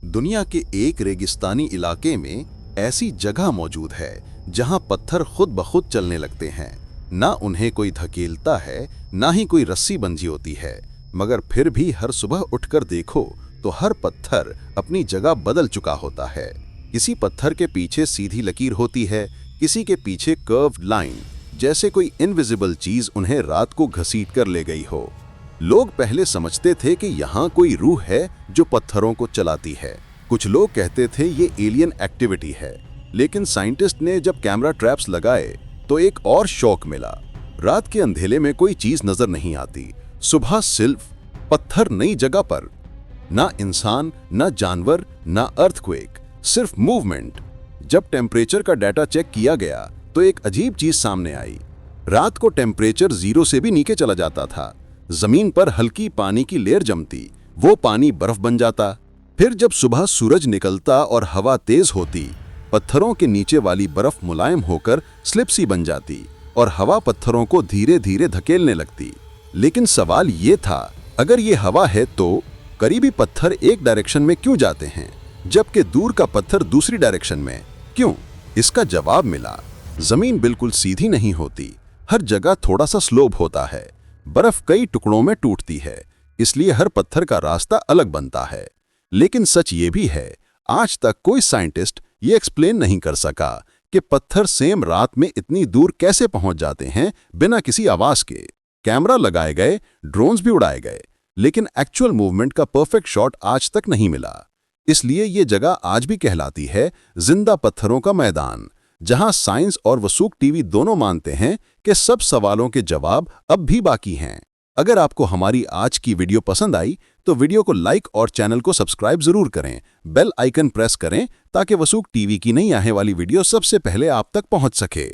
दुनिया के एक रेगिस्तानी इलाके में ऐसी जगह मौजूद है जहां पत्थर खुद ब खुद चलने लगते हैं। ना उन्हें कोई धकेलता है, ना ही कोई रस्सी बंधी होती है, मगर फिर भी हर सुबह उठकर देखो तो हर पत्थर अपनी जगह बदल चुका होता है। किसी पत्थर के पीछे सीधी लकीर होती है, किसी के पीछे कर्व्ड लाइन, जैसे कोई इनविजिबल चीज उन्हें रात को घसीट कर ले गई हो। लोग पहले समझते थे कि यहाँ कोई रूह है जो पत्थरों को चलाती है। कुछ लोग कहते थे ये एलियन एक्टिविटी है, लेकिन साइंटिस्ट ने जब कैमरा ट्रैप्स लगाए तो एक और शौक मिला। रात के अंधेले में कोई चीज नजर नहीं आती, सुबह सिर्फ पत्थर नई जगह पर। ना इंसान, ना जानवर, ना अर्थक्वेक, सिर्फ मूवमेंट। जब टेम्परेचर का डाटा चेक किया गया तो एक अजीब चीज सामने आई। रात को टेम्परेचर 0 से भी नीचे चला जाता था। जमीन पर हल्की पानी की लेयर जमती, वो पानी बर्फ बन जाता। फिर जब सुबह सूरज निकलता और हवा तेज होती, पत्थरों के नीचे वाली बर्फ मुलायम होकर स्लिप सी बन जाती और हवा पत्थरों को धीरे धीरे धकेलने लगती। लेकिन सवाल ये था, अगर ये हवा है तो करीबी पत्थर एक डायरेक्शन में क्यों जाते हैं, जबकि दूर का पत्थर दूसरी डायरेक्शन में क्यों? इसका जवाब मिला, जमीन बिल्कुल सीधी नहीं होती, हर जगह थोड़ा सा स्लोप होता है। बर्फ कई टुकड़ों में टूटती है, इसलिए हर पत्थर का रास्ता अलग बनता है। लेकिन सच ये भी है, आज तक कोई साइंटिस्ट ये एक्सप्लेन नहीं कर सका कि पत्थर सेम रात में इतनी दूर कैसे पहुंच जाते हैं बिना किसी आवाज के। कैमरा लगाए गए, ड्रोन्स भी उड़ाए गए, लेकिन एक्चुअल मूवमेंट का परफेक्ट शॉट आज तक नहीं मिला। इसलिए ये जगह आज भी कहलाती है जिंदा पत्थरों का मैदान, जहां साइंस और वसूख टीवी दोनों मानते हैं कि सब सवालों के जवाब अब भी बाकी हैं। अगर आपको हमारी आज की वीडियो पसंद आई तो वीडियो को लाइक और चैनल को सब्सक्राइब जरूर करें। बेल आइकन प्रेस करें ताकि वसूख टीवी की नई आने वाली वीडियो सबसे पहले आप तक पहुंच सके।